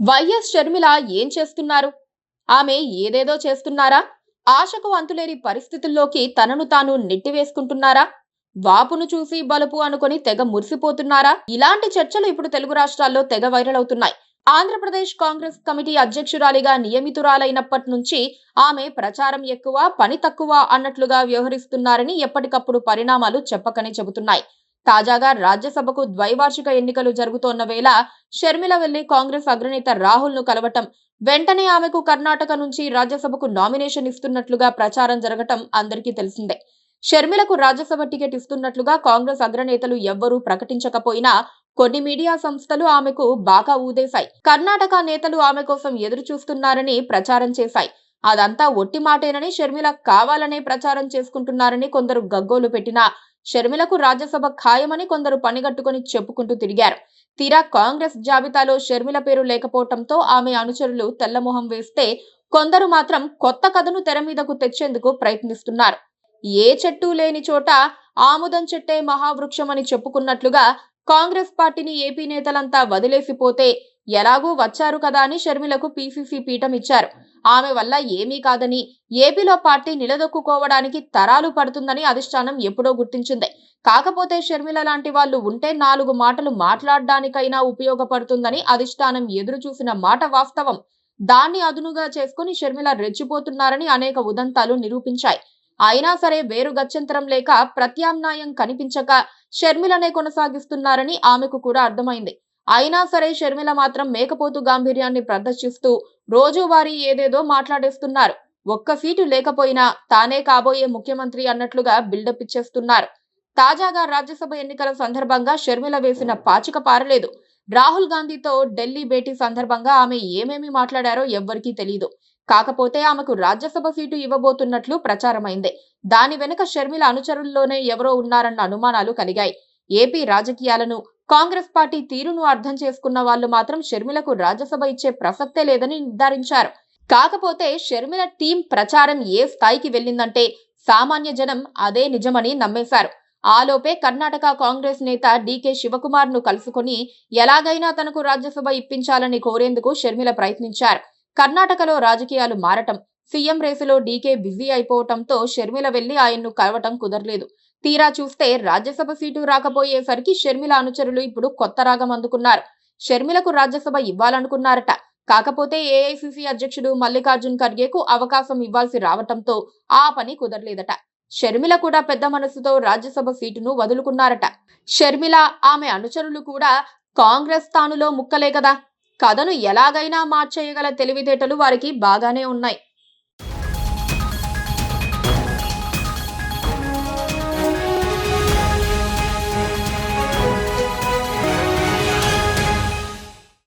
YS Sharmila ఏం చేస్తున్నారు? ఆమె ఏదేదో చేస్తున్నారా? ఆశకు అంతులేని పరిస్థితుల్లోకి తనను తాను నెట్టివేసుకుంటున్నారా? వాపును చూసి బలుపు అనుకొని తెగ మురిసిపోతున్నారా? ఇలాంటి చర్చలు ఇప్పుడు తెలుగు రాష్ట్రాల్లో తెగ వైరల్ అవుతున్నాయి. ఆంధ్రప్రదేశ్ కాంగ్రెస్ కమిటీ అధ్యక్షురాలిగా నియమితురాలైనప్పటి నుంచి ఆమె ప్రచారం ఎక్కువ, పని తక్కువ అన్నట్లుగా వ్యవహరిస్తున్నారని ఎప్పటికప్పుడు పరిణామాలు చెప్పకనే చెబుతున్నాయి. తాజాగా రాజ్యసభకు ద్వైవార్షిక ఎన్నికలు జరుగుతోన్న వేళ షర్మిల వెళ్లి కాంగ్రెస్ అగ్రనేత రాహుల్ ను కలవటం, వెంటనే ఆమెకు కర్ణాటక నుంచి రాజ్యసభకు నామినేషన్ ఇస్తున్నట్లుగా ప్రచారం జరగటం అందరికీ తెలిసిందే. షర్మిలకు రాజ్యసభ టికెట్ ఇస్తున్నట్లుగా కాంగ్రెస్ అగ్రనేతలు ఎవ్వరూ ప్రకటించకపోయినా కొన్ని మీడియా సంస్థలు ఆమెకు బాగా ఊదేశాయి. కర్ణాటక నేతలు ఆమె కోసం ఎదురు చూస్తున్నారని ప్రచారం చేశాయి. అదంతా ఒట్టి మాటేనని, షర్మిల కావాలనే ప్రచారం చేసుకుంటున్నారని కొందరు గగ్గోలు పెట్టినా షర్మిలకు రాజ్యసభ ఖాయమని కొందరు పనిగట్టుకుని చెప్పుకుంటూ తిరిగారు. తీరా కాంగ్రెస్ జాబితాలో షర్మిల పేరు లేకపోవడంతో ఆమె అనుచరులు తెల్లమొహం వేస్తే, కొందరు మాత్రం కొత్త కథను తెర మీదకు తెచ్చేందుకు ప్రయత్నిస్తున్నారు. ఏ చెట్టు లేని చోట ఆముదం చెట్టే మహావృక్షమని చెప్పుకున్నట్లుగా కాంగ్రెస్ పార్టీని ఏపీ నేతలంతా వదిలేసిపోతే ఎలాగూ వచ్చారు కదా అని షర్మిలకు పీసీసీ పీఠం ఇచ్చారు. ఆమె వల్ల ఏమీ కాదని, ఏపీలో పార్టీ నిలదొక్కుకోవడానికి తరాలు పడుతుందని అధిష్టానం ఎప్పుడో గుర్తించింది. కాకపోతే షర్మిల లాంటి వాళ్ళు ఉంటే 4 మాటలు మాట్లాడడానికైనా ఉపయోగపడుతుందని అధిష్టానం ఎదురు చూసిన మాట వాస్తవం. దాన్ని అదునుగా చేసుకుని షర్మిల రెచ్చిపోతున్నారని అనేక ఉదంతాలు నిరూపించాయి. అయినా సరే వేరు గత్యంతరం లేక, ప్రత్యామ్నాయం కనిపించక షర్మిలనే కొనసాగిస్తున్నారని ఆమెకు కూడా అర్థమైంది. అయినా సరే షర్మిల మాత్రం మేకపోతు గాంభీర్యాన్ని ప్రదర్శిస్తూ రోజువారీ ఏదేదో మాట్లాడేస్తున్నారు. ఒక్క సీటు లేకపోయినా తానే కాబోయే ముఖ్యమంత్రి అన్నట్లుగా బిల్డప్ ఇచ్చేస్తున్నారు. తాజాగా రాజ్యసభ ఎన్నికల సందర్భంగా షర్మిల వేసిన పాచిక పారలేదు. రాహుల్ గాంధీతో ఢిల్లీ భేటీ సందర్భంగా ఆమె ఏమేమి మాట్లాడారో ఎవ్వరికీ తెలియదు. కాకపోతే ఆమెకు రాజ్యసభ సీటు ఇవ్వబోతున్నట్లు ప్రచారమైంది. దాని వెనుక షర్మిల అనుచరుల్లోనే ఎవరో ఉన్నారన్న అనుమానాలు కలిగాయి. ఏపీ రాజకీయాలను, కాంగ్రెస్ పార్టీ తీరును అర్థం చేసుకున్న వాళ్ళు మాత్రం షర్మిలకు రాజ్యసభ ఇచ్చే ప్రసక్తే లేదని నిర్ధారించారు. కాకపోతే షర్మిల టీం ప్రచారం ఏ స్థాయికి వెళ్ళిందంటే సామాన్య జనం అదే నిజమని నమ్మేశారు. ఆలోపే కర్ణాటక కాంగ్రెస్ నేత డీకే శివకుమార్ ను కలుసుకుని ఎలాగైనా తనకు రాజ్యసభ ఇప్పించాలని కోరేందుకు షర్మిల ప్రయత్నించారు. కర్ణాటకలో రాజకీయాలు మారటం, సీఎం రేసులో డీకే బిజీ అయిపోవటంతో షర్మిల వెళ్లి ఆయన్ను కలవటం కుదరలేదు. తీరా చూస్తే రాజ్యసభ సీటు రాకపోయేసరికి షర్మిల అనుచరులు ఇప్పుడు కొత్త రాగం అందుకున్నారు. షర్మిలకు రాజ్యసభ ఇవ్వాలనుకున్నారట. కాకపోతే ఏఐసీసీ అధ్యక్షుడు మల్లికార్జున్ ఖర్గేకు అవకాశం ఇవ్వాల్సి రావటంతో ఆ పని కుదరలేదట. షర్మిల కూడా పెద్ద మనసుతో రాజ్యసభ సీటును వదులుకున్నారట. షర్మిల, ఆమె అనుచరులు కూడా కాంగ్రెస్ తానులో ముక్కలే కదా. కథను ఎలాగైనా మార్చేయగల తెలివితేటలు వారికి బాగానే ఉన్నాయి.